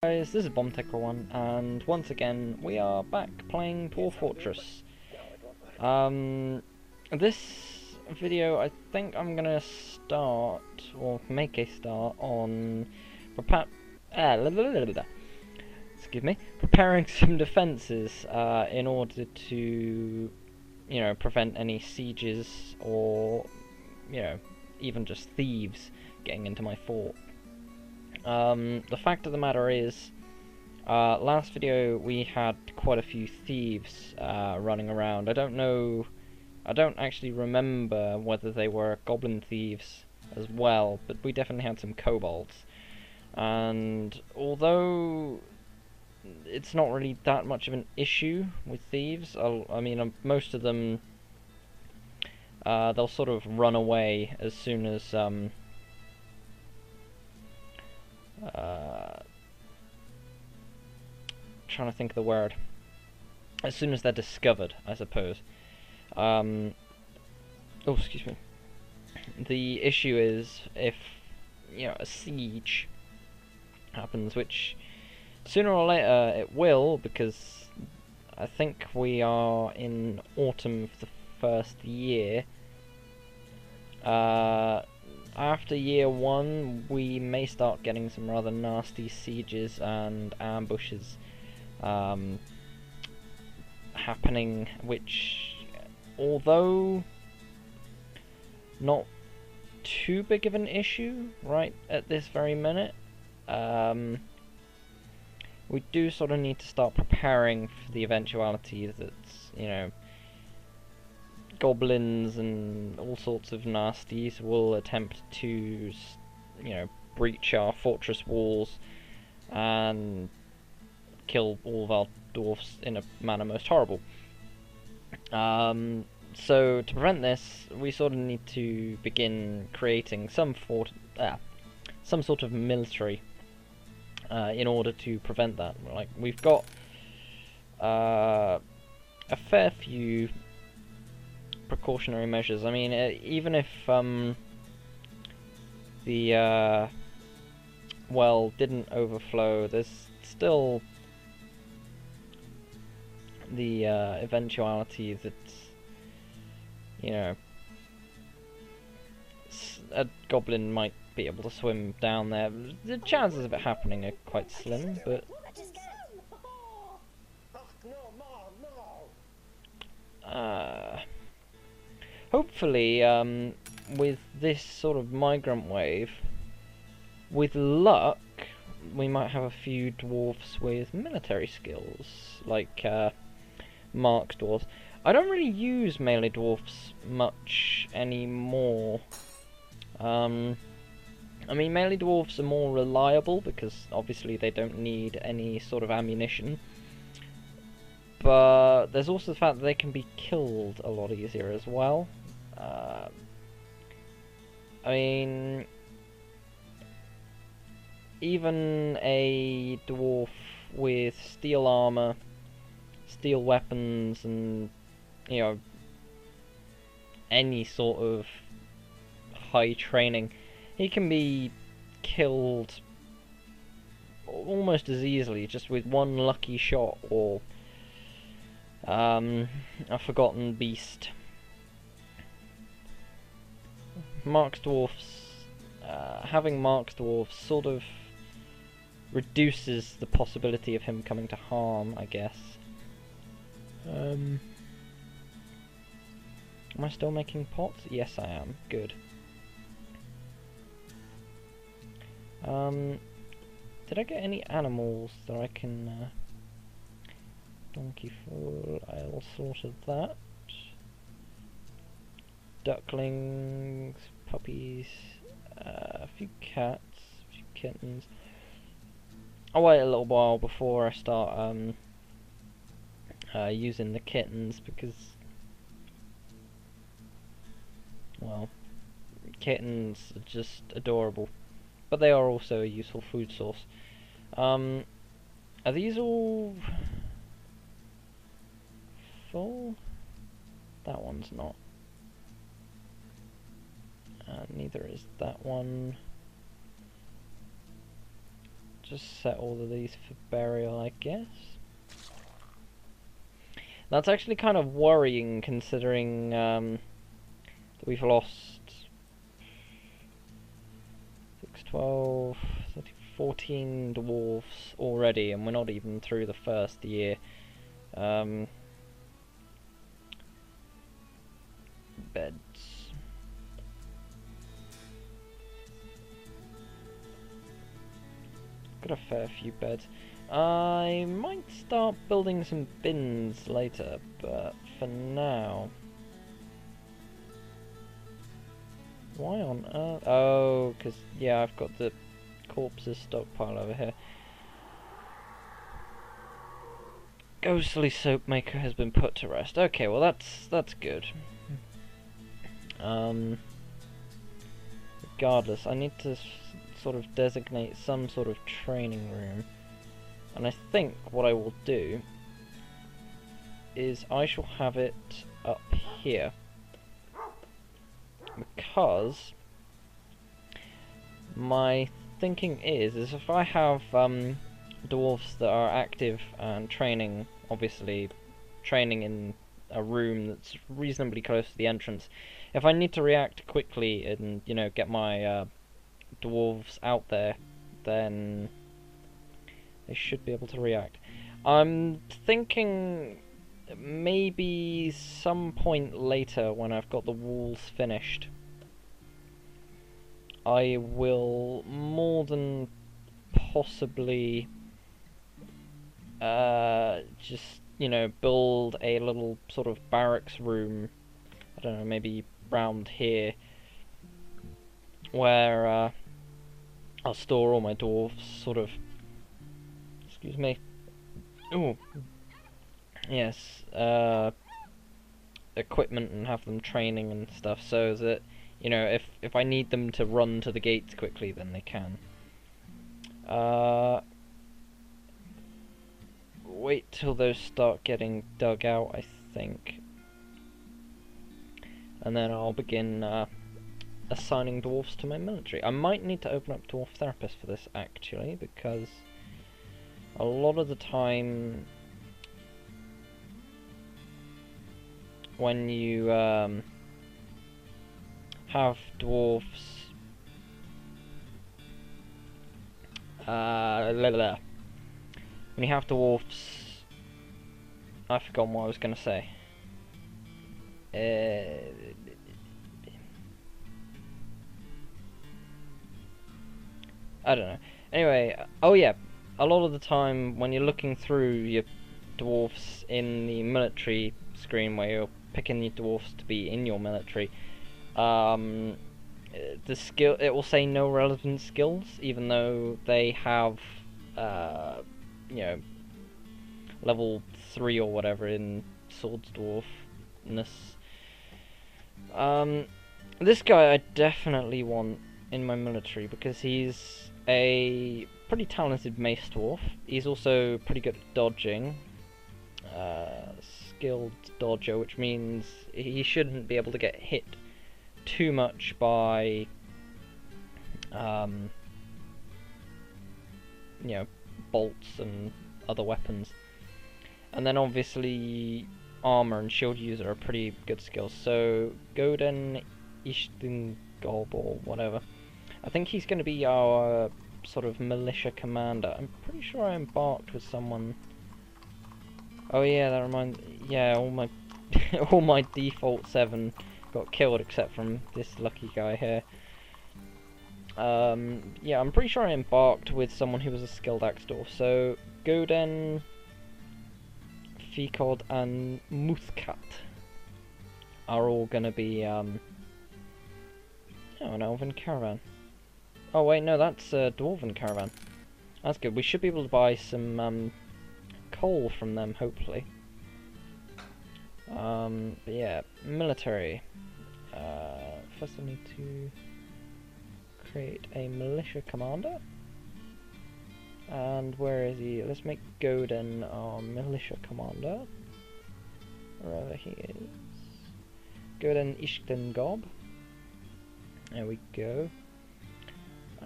Guys, this is BombTech1, and once again we are back playing Dwarf Fortress. This video, I think I'm gonna start, or make a start, on preparing some defences in order to, prevent any sieges or, even just thieves getting into my fort. The fact of the matter is, last video we had quite a few thieves running around. I don't actually remember whether they were goblin thieves as well, but we definitely had some kobolds. And although it's not really that much of an issue with thieves, most of them, they'll sort of run away as soon as, trying to think of the word. As soon as they're discovered, I suppose. Oh, excuse me. The issue is if, a siege happens, which sooner or later it will, because I think we are in autumn for the first year. After year 1, we may start getting some rather nasty sieges and ambushes happening, which, although not too big of an issue right at this very minute, we do sort of need to start preparing for the eventuality that, goblins and all sorts of nasties will attempt to, breach our fortress walls and kill all of our dwarfs in a manner most horrible. So to prevent this, we sort of need to begin creating some sort of military in order to prevent that. Like, we've got a fair few precautionary measures. I mean, even if the well didn't overflow, there's still the eventuality that, a goblin might be able to swim down there. The chances of it happening are quite slim, but hopefully, with this sort of migrant wave, with luck, we might have a few dwarfs with military skills, like Mark's dwarves. I don't really use melee dwarfs much anymore. I mean, melee dwarfs are more reliable because obviously they don't need any sort of ammunition. But there's also the fact that they can be killed a lot easier as well. I mean, even a dwarf with steel armor, steel weapons, and, any sort of high training, he can be killed almost as easily just with one lucky shot or a forgotten beast. Mark's dwarfs, having Mark's dwarfs sort of reduces the possibility of him coming to harm, I guess. Am I still making pots? Yes, I am. Good. Did I get any animals that I can donkey for? I'll slaughter that. Ducklings, puppies, a few cats, a few kittens. I'll wait a little while before I start using the kittens, because, well, kittens are just adorable, but they are also a useful food source. Are these all full? That one's not. Neither is that one. just set all of these for burial, I guess. That's actually kind of worrying, considering that we've lost 6, 12, 13, 14 dwarves already, and we're not even through the first year. Beds. Got a fair few beds. I might start building some bins later, but for now... Why on earth? Oh, because, yeah, I've got the corpses stockpile over here. Ghostly soap maker has been put to rest. Okay, well that's good. Regardless, I need to sort of designate some sort of training room. And I think what I will do is I shall have it up here. Because my thinking is if I have dwarves that are active and training, obviously training in a room that's reasonably close to the entrance, if I need to react quickly and, you know, get my dwarves out there, then they should be able to react. I'm thinking maybe some point later, when I've got the walls finished, I will more than possibly just, you know, build a little sort of barracks room, I don't know, maybe round here, where I'll store all my dwarves, sort of, excuse me, ooh, yes, equipment, and have them training and stuff, so that, you know, if I need them to run to the gates quickly, then they can. Wait till those start getting dug out, I think. And then I'll begin assigning dwarfs to my military. I might need to open up Dwarf Therapist for this, actually, because a lot of the time when you have dwarfs when you have dwarfs, I've forgotten what I was going to say. I don't know. Anyway, oh yeah, a lot of the time when you're looking through your dwarfs in the military screen, where you're picking your dwarfs to be in your military, the skill, it will say no relevant skills, even though they have, you know, level 3 or whatever in Swords Dwarfness. This guy I definitely want in my military because he's a pretty talented mace dwarf. He's also pretty good at dodging, skilled dodger, which means he shouldn't be able to get hit too much by, you know, bolts and other weapons. And then obviously armor and shield user are pretty good skills. So Goden Ishtingob or whatever, I think he's going to be our sort of militia commander. I'm pretty sure I embarked with someone. Oh yeah, that reminds. Yeah, all my all my default 7 got killed except from this lucky guy here. Yeah, I'm pretty sure I embarked with someone who was a skilled axe dwarf. So Goden, Fikod, and Muthkat are all gonna be oh, an elven caravan. Oh wait, no, that's a dwarven caravan. That's good. We should be able to buy some coal from them, hopefully. But yeah, military. First I need to create a militia commander. And where is he? Let's make Goden our militia commander. Wherever he is. Goden Ishtengob. There we go.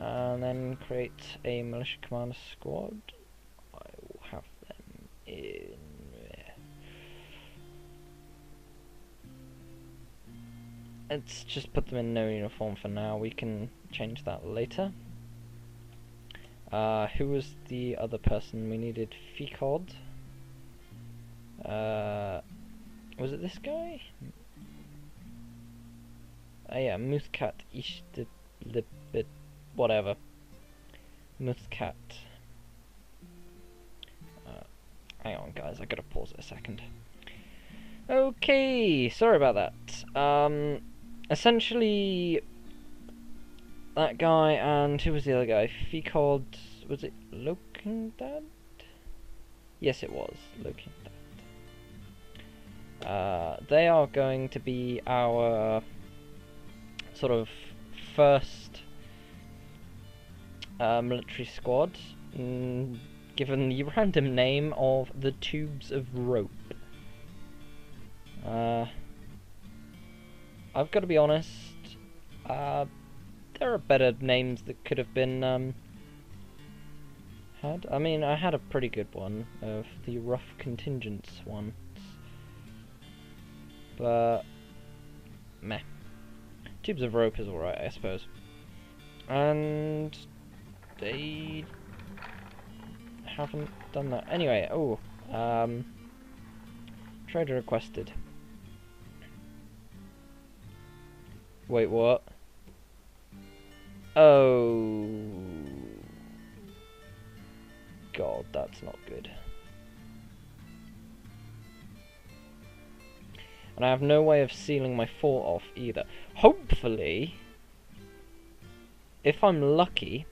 and then create a militia commander squad. I will have them in. Let's just put them in no uniform for now. We can change that later. Who was the other person we needed? Ficod. Was it this guy? Yeah, Muscat Ishtlibit, whatever. Muscat. Hang on, guys, I gotta pause it a second. Okay, sorry about that. Essentially, that guy and who was the other guy? Ficod, was it Lokindad? Yes, it was Lokindad. They are going to be our sort of first military squad, given the random name of the Tubes of Rope. I've got to be honest, there are better names that could have been had. I mean, I had a pretty good one of the Rough Contingents once, but meh. Tubes of Rope is alright, I suppose. And they haven't done that. Anyway, trader requested. Wait, what? Oh God, that's not good. And I have no way of sealing my fort off either. Hopefully, if I'm lucky,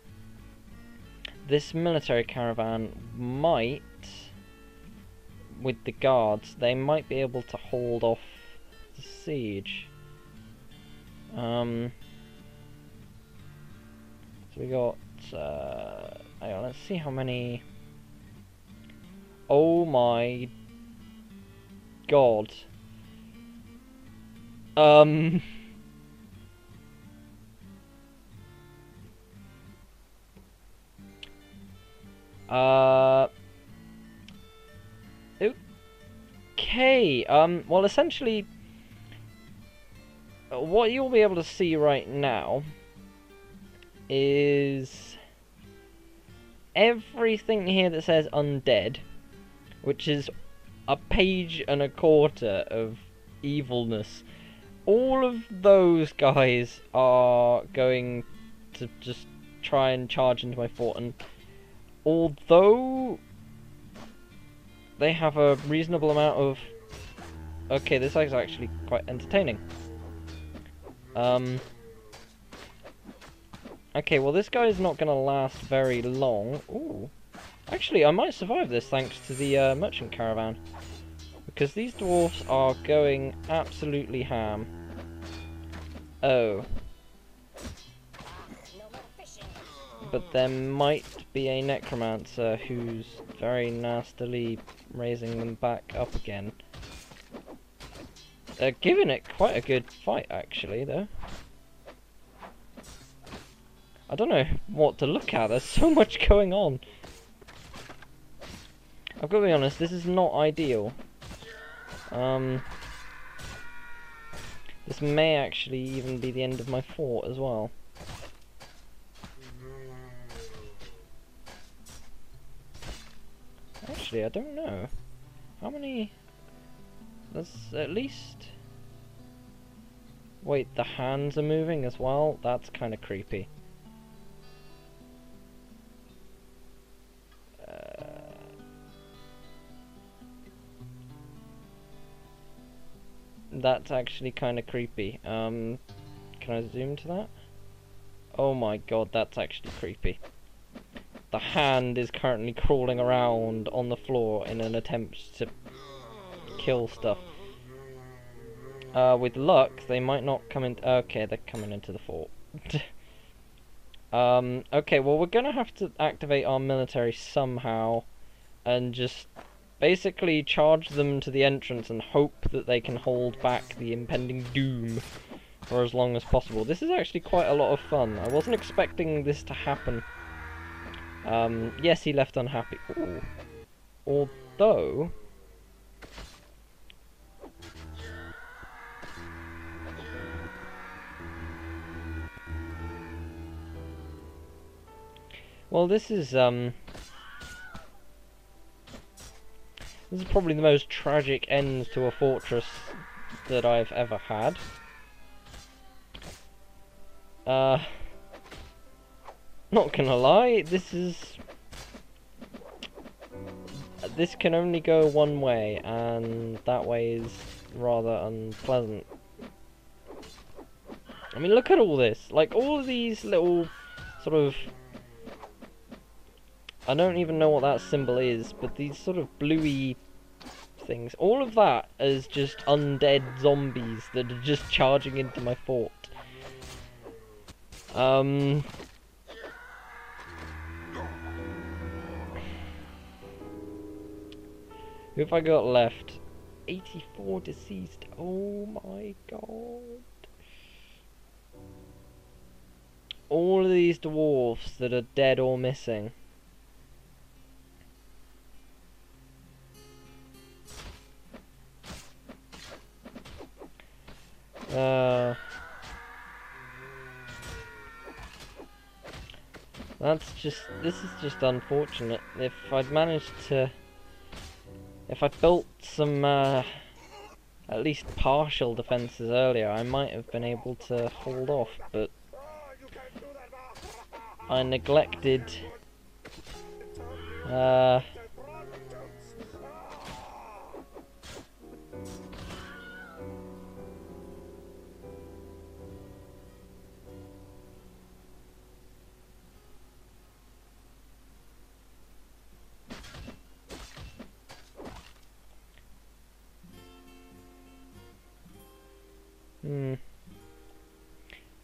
this military caravan might, with the guards, they might be able to hold off the siege. So we got, hang on, let's see how many. Oh my God. Okay, well, essentially, what you'll be able to see right now is everything here that says undead, which is a page and a quarter of evilness. All of those guys are going to just try and charge into my fort, and although they have a reasonable amount of... Okay, this is actually quite entertaining. Okay, well, this guy is not going to last very long. Ooh. Actually, I might survive this thanks to the merchant caravan, because these dwarfs are going absolutely ham. Oh. But there might be a necromancer who's very nastily raising them back up again. They're giving it quite a good fight, actually, though. I don't know what to look at, there's so much going on. I've got to be honest, this is not ideal. This may actually even be the end of my fort as well. Actually, I don't know. How many... There's at least... Wait, the hands are moving as well? That's kind of creepy. That's actually kind of creepy. Can I zoom to that? Oh my God, that's actually creepy. The hand is currently crawling around on the floor in an attempt to kill stuff. With luck, they might not come in... Okay, they're coming into the fort. Okay, well, we're gonna have to activate our military somehow and just basically charge them to the entrance and hope that they can hold back the impending doom. for as long as possible. This is actually quite a lot of fun. I wasn't expecting this to happen. Yes, he left unhappy. Ooh. Although... well, this is probably the most tragic end to a fortress that I've ever had. Not gonna lie, this can only go one way, and that way is rather unpleasant. I mean, look at all this. Like, all of these little sort of... I don't even know what that symbol is, but these sort of bluey things, all of that is just undead zombies that are just charging into my fort. Who have I got left? 84 deceased. Oh my god. All of these dwarfs that are dead or missing. This is just unfortunate. If I'd managed to... if I built some, at least partial defences earlier, I might have been able to hold off, but... I neglected...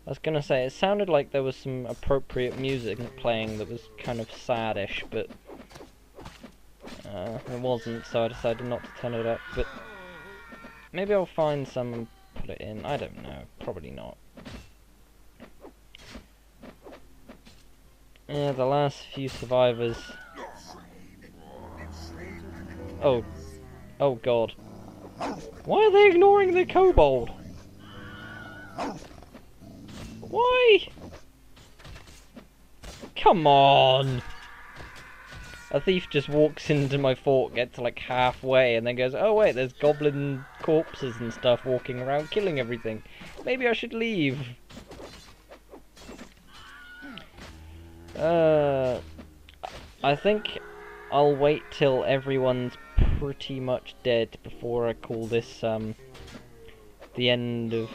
I was gonna say, it sounded like there was some appropriate music playing that was kind of sad-ish, but it wasn't, so I decided not to turn it up, but maybe I'll find some and put it in. I don't know, probably not. Yeah, the last few survivors. Oh god. Why are they ignoring the kobold? Why? Come on! A thief just walks into my fort, gets like halfway, and then goes, oh wait, there's goblin corpses and stuff walking around killing everything. Maybe I should leave. I think I'll wait till everyone's pretty much dead before I call this, the end of,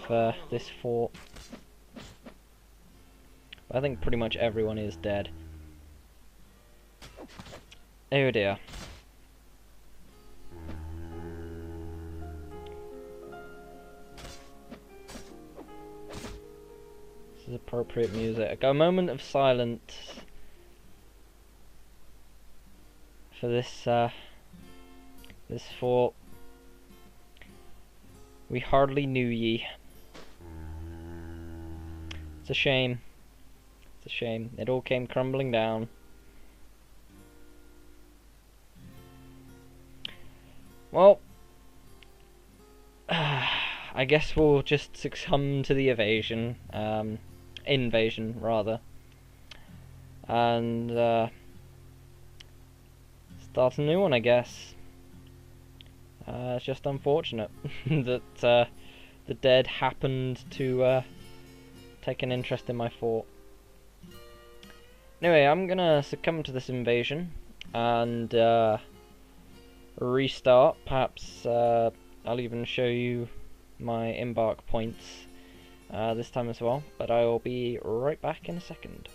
this fort. I think pretty much everyone is dead. Oh dear. This is appropriate music. A moment of silence for this, this fort. We hardly knew ye. It's a shame. It's a shame. It all came crumbling down. Well, I guess we'll just succumb to the invasion rather, and start a new one, I guess. It's just unfortunate that the dead happened to take an interest in my fort. Anyway, I'm gonna succumb to this invasion and restart. Perhaps I'll even show you my embark points this time as well, but I will be right back in a second.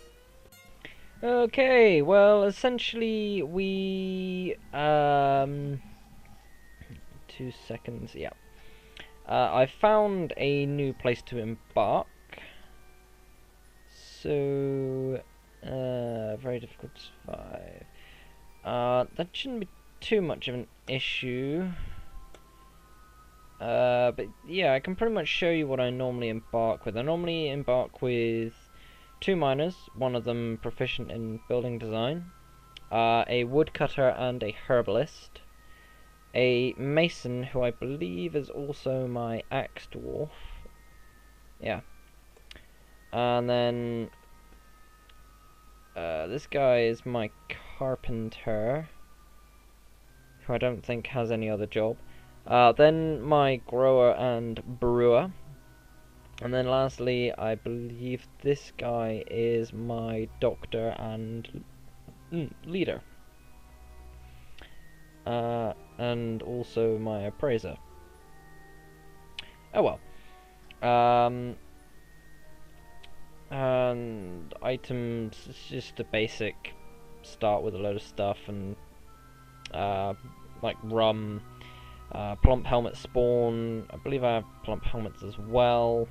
Okay, well, essentially we 2 seconds, yeah. I found a new place to embark, so very difficult to survive. That shouldn't be too much of an issue. But yeah, I can pretty much show you what I normally embark with. I normally embark with 2 miners, one of them proficient in building design, a woodcutter and a herbalist, a mason who I believe is also my axe dwarf. Yeah. And then this guy is my carpenter, who I don't think has any other job. Then my grower and brewer. And then lastly, I believe this guy is my doctor and leader. And also my appraiser. Oh well. And items, it's just a basic start with a load of stuff and like rum, plump helmet spawn. I believe I have plump helmets as well.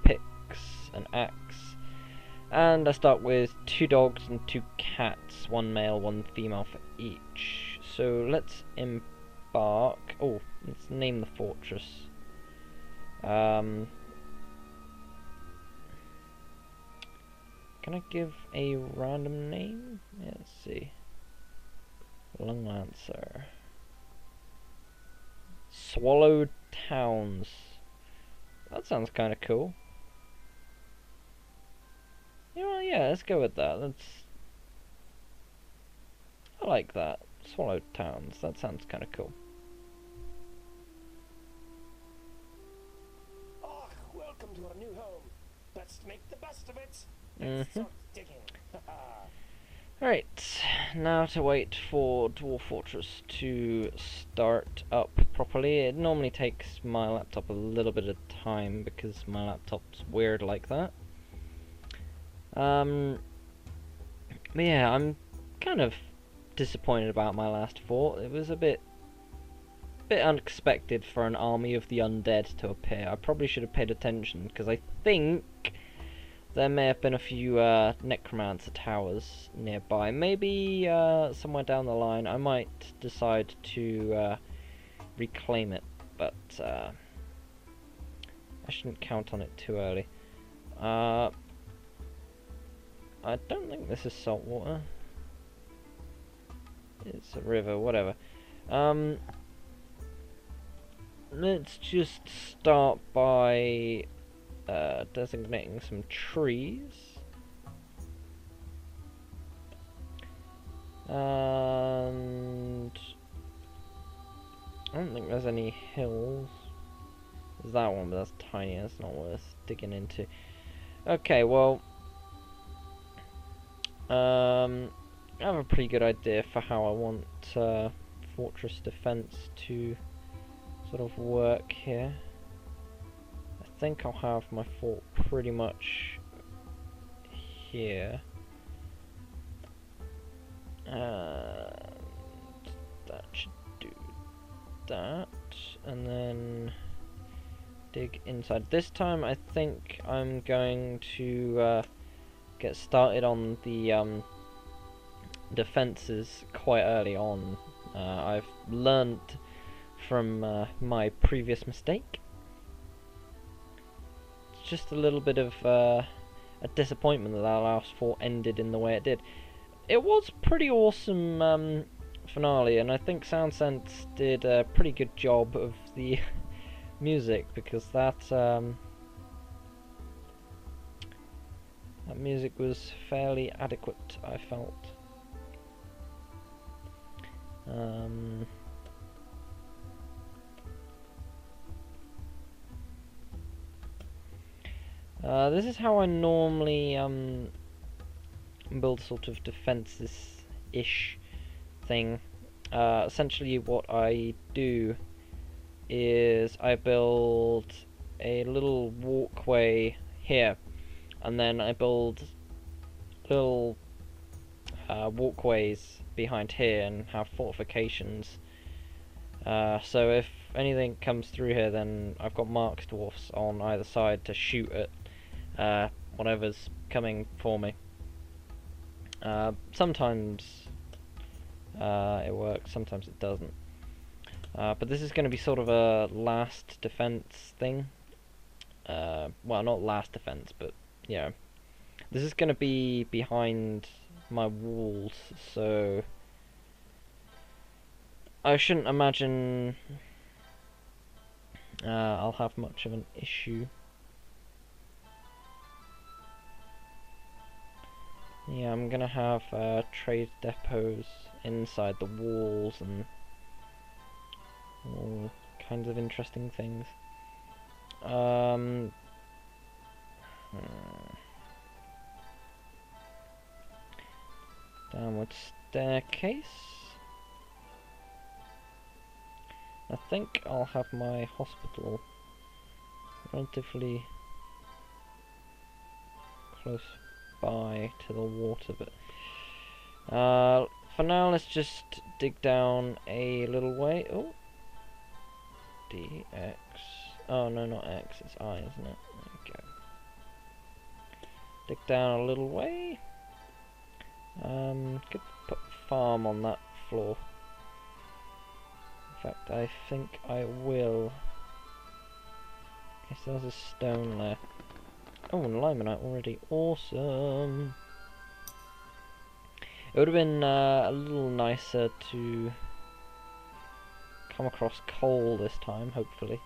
Picks, an axe, and I start with 2 dogs and 2 cats, 1 male, 1 female for each. So let's embark. Oh, let's name the fortress. Can I give a random name? Yeah, let's see. Long answer. Swallowed Towns. That sounds kind of cool. You know, yeah, let's go with that. I like that. Swallowed Towns. That sounds kind of cool. Oh, welcome to our new home. Let's make the best of it. Let's start digging. Right, now to wait for Dwarf Fortress to start up properly. It normally takes my laptop a little bit of time because my laptop's weird like that. But yeah, I'm kind of disappointed about my last fort. It was a bit unexpected for an army of the undead to appear. I probably should have paid attention because I think there may have been a few necromancer towers nearby. Maybe somewhere down the line I might decide to reclaim it, but I shouldn't count on it too early. I don't think this is salt water. It's a river, whatever. Let's just start by designating some trees. And I don't think there's any hills. There's that one, but that's tiny, that's not worth digging into. Okay, well, I have a pretty good idea for how I want fortress defense to sort of work here. I think I'll have my fort pretty much here. That should do that. And then dig inside. This time I think I'm going to get started on the defenses quite early on. I've learned from my previous mistake. It's just a little bit of a disappointment that our last fort ended in the way it did. It was pretty awesome finale, and I think SoundSense did a pretty good job of the music, because that music was fairly adequate, I felt. This is how I normally build sort of defenses-ish thing. Essentially what I do is I build a little walkway here, and then I build little walkways behind here and have fortifications. So if anything comes through here, then I've got marks dwarfs on either side to shoot at whatever's coming for me. Sometimes it works, sometimes it doesn't. But this is going to be sort of a last defense thing. Well, not last defense, but, you know, this is going to be behind my walls, so I shouldn't imagine I'll have much of an issue. Yeah, I'm gonna have trade depots inside the walls and all kinds of interesting things. Downward staircase. I think I'll have my hospital relatively close by to the water, but for now let's just dig down a little way. Oh, DX. Oh no, not X, it's I, isn't it? There we go. Dig down a little way. Could put farm on that floor. In fact, I think I will. Okay, so there's a stone there. Oh, and limonite already. Awesome! It would have been a little nicer to come across coal this time, hopefully.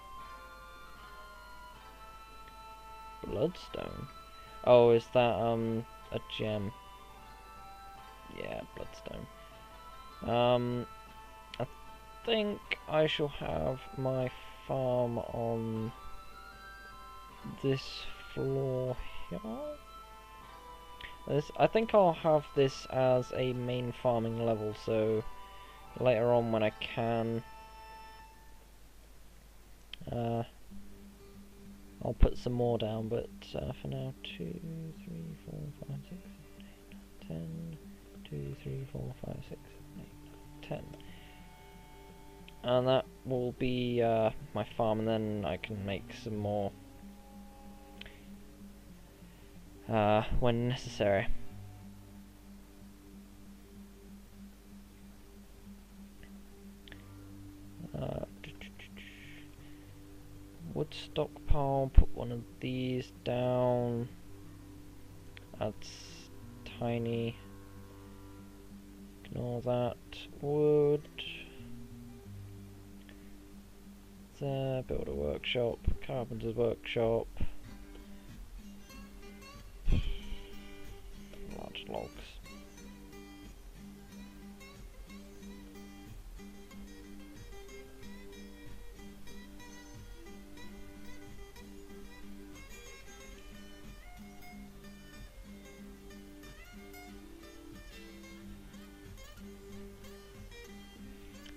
Bloodstone? Oh, is that, a gem? Yeah, bloodstone. I think I shall have my farm on this floor here. I think I'll have this as a main farming level, so later on when I can, I'll put some more down, but for now, 2, 3, 4, 5, 6, 7, 8, 10, 2, 3, 4, 5, 6, 7, 8, 10. And that will be my farm, and then I can make some more when necessary. Wood stockpile, put one of these down. That's tiny. Ignore that. Wood. There, build a workshop, carpenter's workshop. Large logs.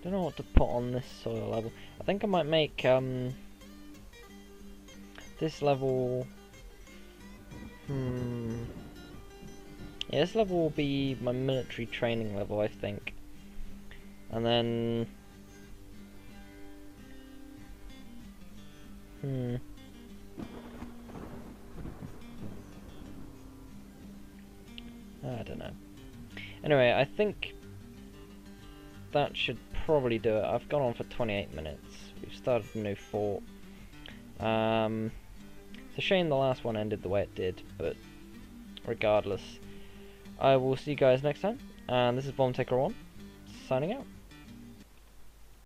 Don't know what to put on this soil level. I think I might make this level. Yeah, this level will be my military training level, I think. And then I don't know. Anyway, I think that should probably do it. I've gone on for 28 minutes. We've started a new fort. It's a shame the last one ended the way it did, but regardless, I will see you guys next time. And this is Bomb Taker 1, signing out.